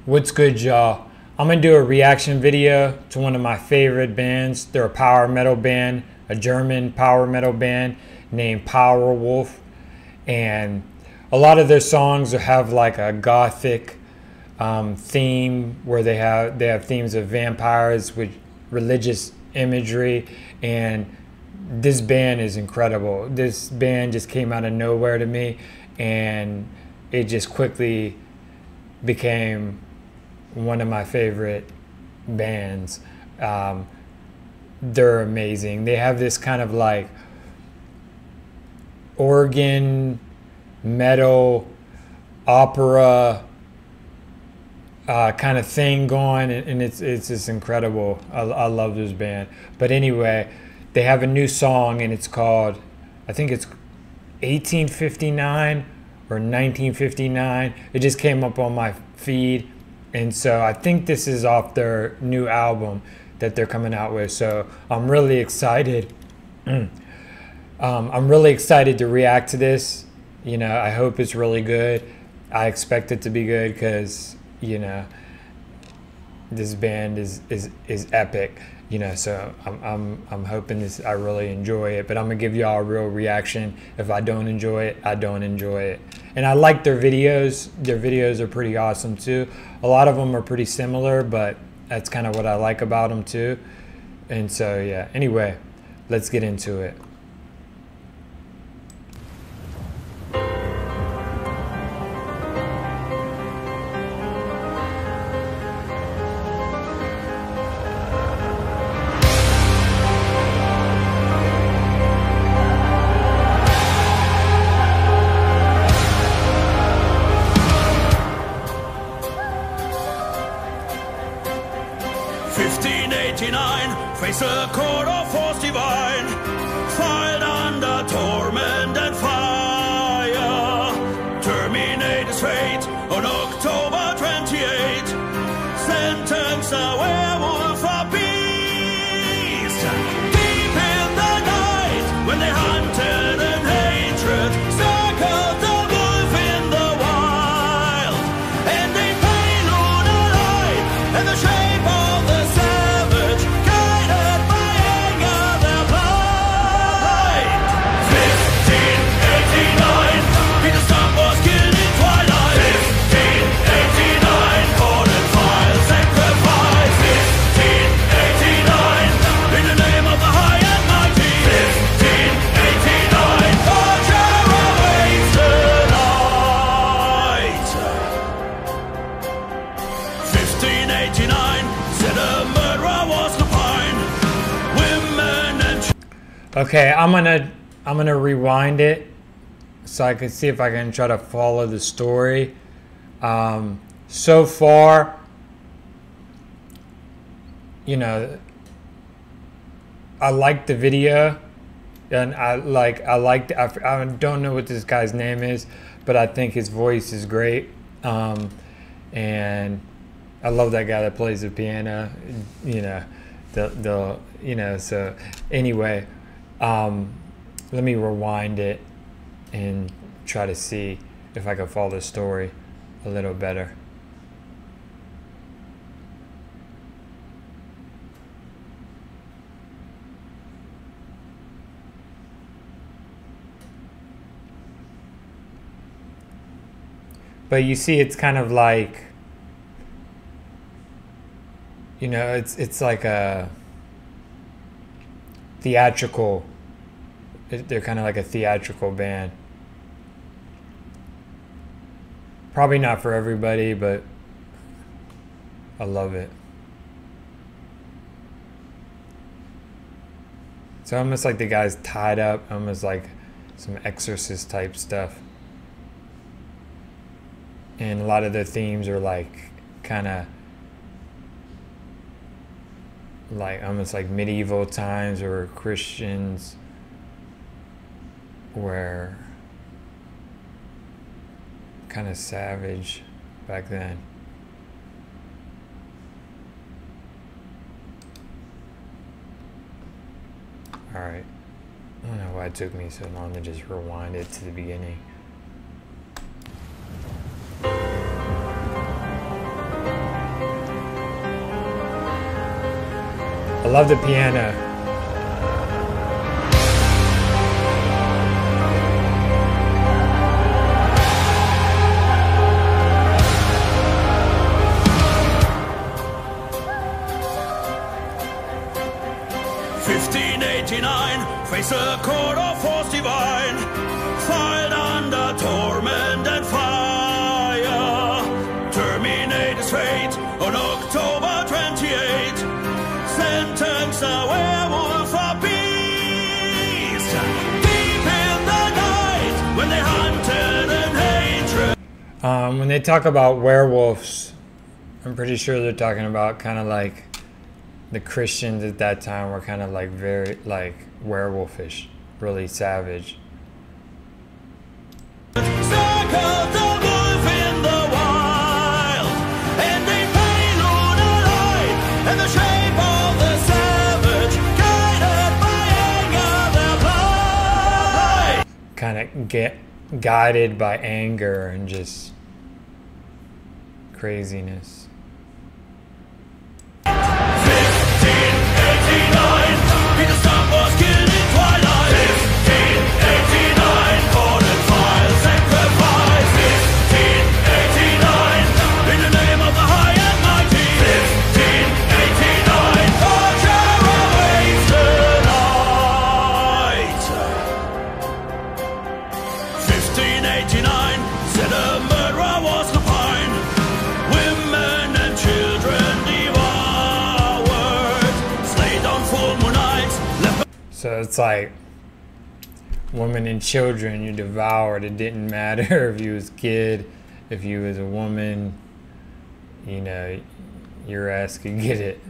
What's good, y'all? I'm gonna do a reaction video to one of my favorite bands. They're a power metal band, a German power metal band named Powerwolf, and a lot of their songs have like a gothic theme where they have themes of vampires with religious imagery, and this band is incredible. This band just came out of nowhere to me, and it just quickly became one of my favorite bands. They're amazing. They have this kind of like organ, metal, opera kind of thing going, and it's just incredible. I love this band. But anyway, they have a new song, and it's called, I think it's 1859 or 1959. It just came up on my feed, and so I think this is off their new album that they're coming out with. So I'm really excited. I'm really excited to react to this. You know, I hope it's really good. I expect it to be good because, you know, this band is epic. You know, so I'm hoping this, I really enjoy it, but I'm gonna give y'all a real reaction. If I don't enjoy it, I don't enjoy it. And I like their videos. Their videos are pretty awesome too. A lot of them are pretty similar, but that's kind of what I like about them too. And so yeah, anyway, let's get into it. Face a court of force divine, filed under torment and fire. Terminate his fate on October 28. Sentence a werewolf of beast. Deep in the night, when they hunted in hatred, circled the wolf in the wild, and they payload a light in the shape of the savage. Okay, I'm gonna rewind it so I can see if I can try to follow the story. So far, you know, I like the video, and I don't know what this guy's name is, but I think his voice is great, and I love that guy that plays the piano. You know, you know. So anyway. Let me rewind it and try to see if I can follow the story a little better. But you see, it's kind of like, you know, it's like a theatrical. They're kind of like a theatrical band. Probably not for everybody, but I love it. It's almost like the guy's tied up, almost like some Exorcist type stuff. And a lot of their themes are like kind of like almost like medieval times, or Christians were kind of savage back then. All right, I don't know why it took me so long to just rewind it to the beginning. love the piano. Face a court of force divine, filed under torment and fire. Terminate his fate on October 28. Sentence a werewolf of beast. Deep in the night when they hunted in hatred. When they talk about werewolves, I'm pretty sure they're talking about kind of like the Christians at that time were kind of like very like werewolfish, really savage. Circled the wolf in the wild, and they payload a light, and the shape of the savage, guided by anger, their blind. Kind of get guided by anger and just craziness. 1589, Peter Stump was killed in twilight. 1589, court and file, sacrifice. 1589, in the name of the high and mighty. 1589, torture awaits tonight. 1589, said a murderer was supine. Women and children devoured, slayed on full moon nights. So it's like women and children you devoured. It didn't matter if you was a kid, if you was a woman, you know, your ass could get it.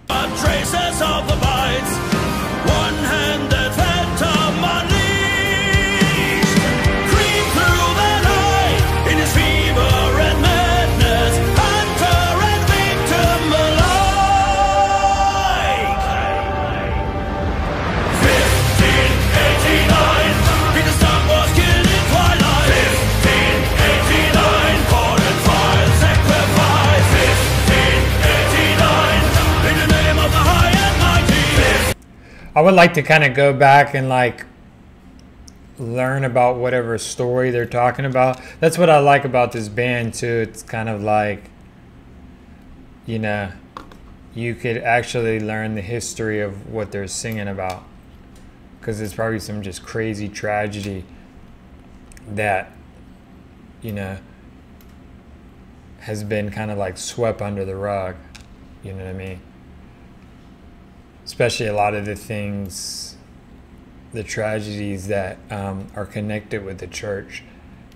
Traces of the bites, one-handed phantom unleashed, creep through the night in his fever and madness, hunter and victim alike. 1589, Peter Stump was killed in twilight. 1589, court and file, sacrifice. 1589, in the name of the high and mighty. I would like to kind of go back and like learn about whatever story they're talking about. That's what I like about this band too. It's kind of like, you know, you could actually learn the history of what they're singing about, because it's probably some just crazy tragedy that, you know, has been kind of like swept under the rug. You know what I mean? Especially a lot of the things, the tragedies that are connected with the church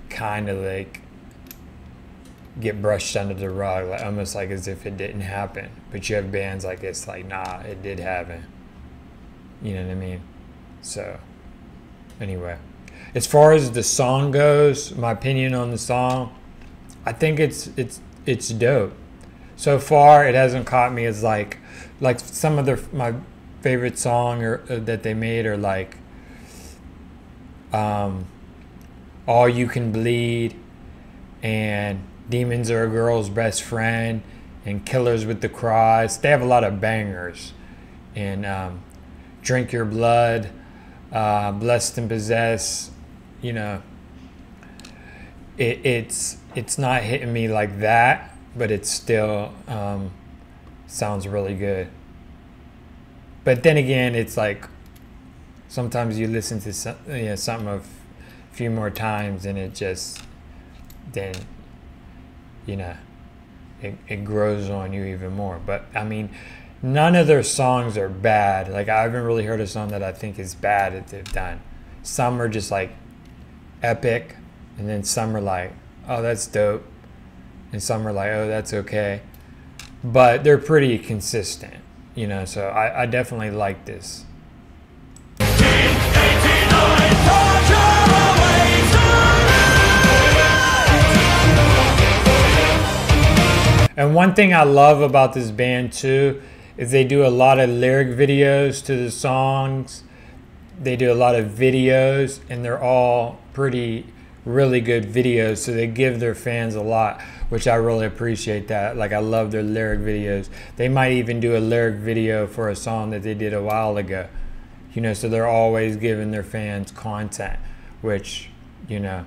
kind of like get brushed under the rug, like almost like as if it didn't happen. But you have bands like this, like, nah, it did happen. You know what I mean? So anyway, as far as the song goes, my opinion on the song, I think it's dope. So far, it hasn't caught me as like some of my favorite song that they made are like All You Can Bleed and Demons Are a Girl's Best Friend and Killers with the Cross. They have a lot of bangers. And Drink Your Blood, Blessed and Possessed, you know, it's not hitting me like that, but it still sounds really good. But then again, it's like sometimes you listen to something a few more times and it just, then, you know, it grows on you even more. But I mean, none of their songs are bad. Like, I haven't really heard a song that I think is bad that they've done. Some are just like epic, and then some are like, oh, that's dope, and some are like, oh, that's okay. But they're pretty consistent, you know, so I definitely like this. And one thing I love about this band too is they do a lot of lyric videos to the songs. They do a lot of videos, and they're all pretty really good videos, so they give their fans a lot, which I really appreciate that. Like, I love their lyric videos. They might even do a lyric video for a song that they did a while ago, you know, so they're always giving their fans content, which, you know,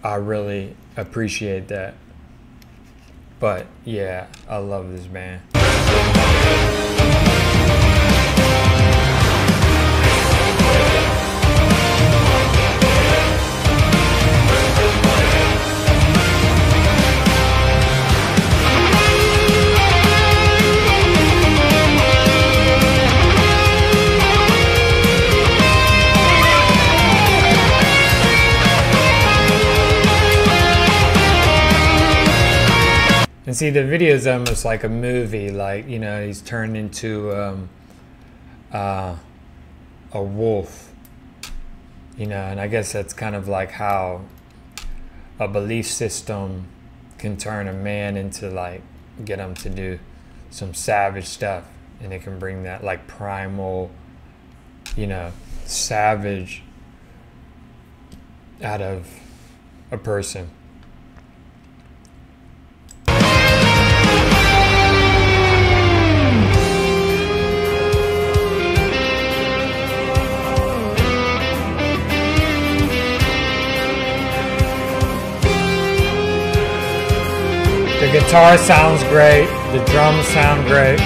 I really appreciate that. But yeah, I love this band. And see, the video is almost like a movie, like, you know, he's turned into a wolf, you know, and I guess that's kind of like how a belief system can turn a man into, like, get him to do some savage stuff, and it can bring that, like, primal, you know, savage out of a person. The guitar sounds great, the drums sound great.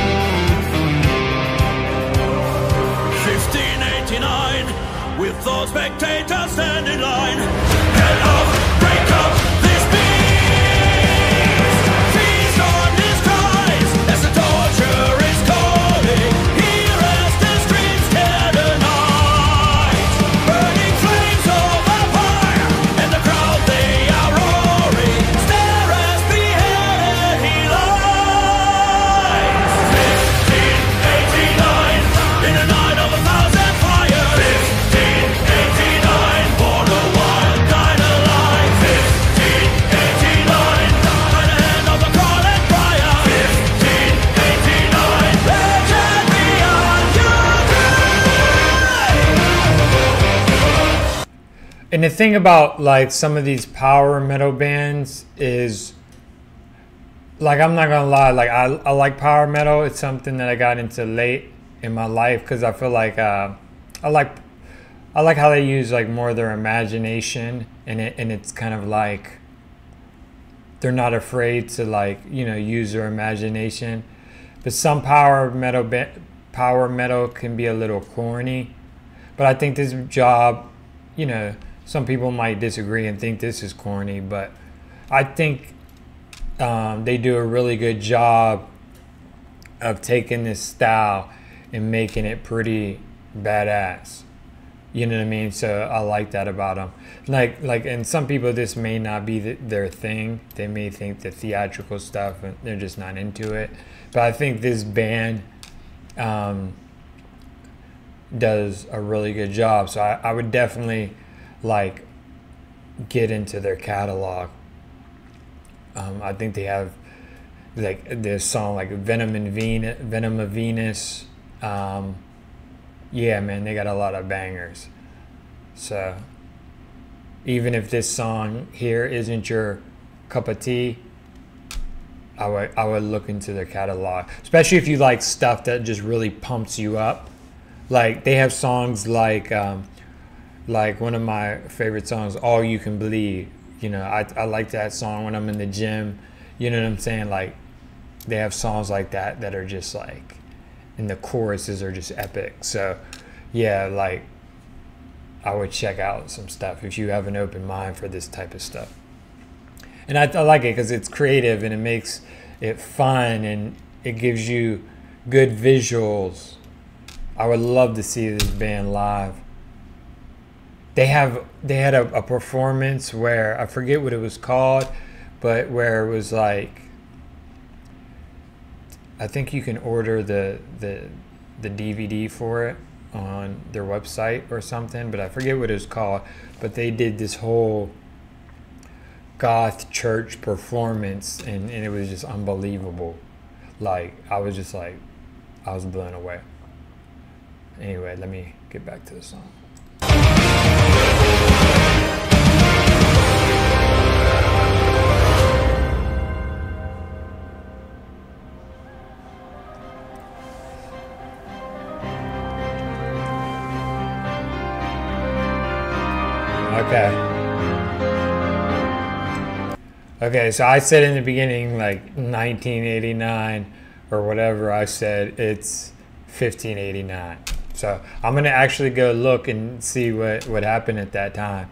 1589, with those spectators stand in line. Head up, break up this beast. Feast on his cries as the torture is calling. Hear as the screams tear the night. Burning flames over fire, and the crowd they are roaring. Stare as beheaded he lies. 1589, in the night of 1,000 fires. 1589, born a wild, died alive. 1589, by the hand of the Scarlet Friar. 1589, legend beyond your grave. And the thing about, like, some of these power metal bands is, like, I'm not gonna lie, like, I like power metal. It's something that I got into late in my life because I feel like I like how they use, like, more of their imagination, and it's kind of like they're not afraid to, like, you know, use their imagination. But some power metal can be a little corny. But I think this job, you know, some people might disagree and think this is corny, but I think they do a really good job of taking this style and making it pretty badass. You know what I mean? So I like that about them. Like, and some people, this may not be their thing. They may think the theatrical stuff, and they're just not into it. But I think this band does a really good job. So I would definitely, like, get into their catalog. I think they have, like, this song like Venom of Venus. Yeah, man, they got a lot of bangers. So even if this song here isn't your cup of tea, I would look into their catalog, especially if you like stuff that just really pumps you up. Like, they have songs like one of my favorite songs, All You Can Believe. You know, I like that song when I'm in the gym. You know what I'm saying? Like, they have songs like that that are just like, and the choruses are just epic. So yeah, like, I would check out some stuff if you have an open mind for this type of stuff. And I like it because it's creative and it makes it fun and it gives you good visuals. I would love to see this band live. They had a performance where, I forget what it was called, but where it was like, I think you can order the DVD for it on their website or something, but I forget what it was called. But they did this whole goth church performance, and it was just unbelievable. Like, I was just like, I was blown away. Anyway, let me get back to the song. Okay, so I said in the beginning like 1989 or whatever. I said it's 1589. So I'm gonna actually go look and see what happened at that time.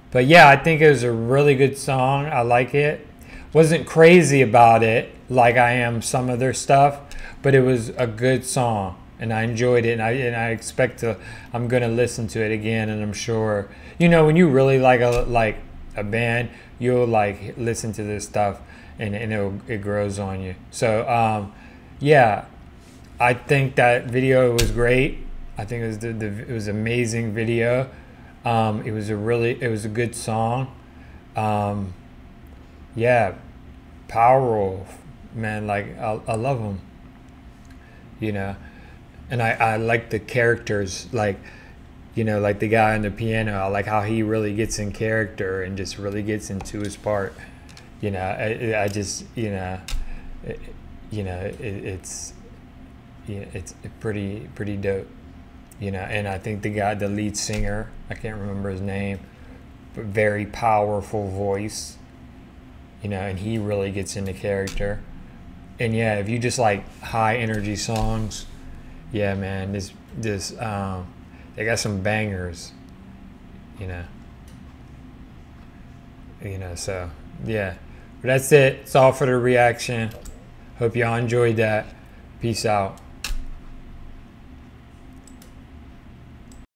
But yeah, I think it was a really good song. I like it. Wasn't crazy about it like I am some of their stuff, but it was a good song and I enjoyed it. And I expect to. I'm gonna listen to it again, and I'm sure when you really like a band, you'll like listen to this stuff and it grows on you. So yeah, I think that video was great. I think it was amazing video. It was a good song. Yeah, Powerwolf, man, like I love them, and I like the characters, like like the guy on the piano. I like how he really gets in character and just really gets into his part. I just it's it's pretty dope. And I think the lead singer, I can't remember his name, but very powerful voice, and he really gets into character. And yeah, if you just like high energy songs, yeah, man, they got some bangers, so yeah. But that's it. It's all for the reaction. Hope y'all enjoyed that. Peace out.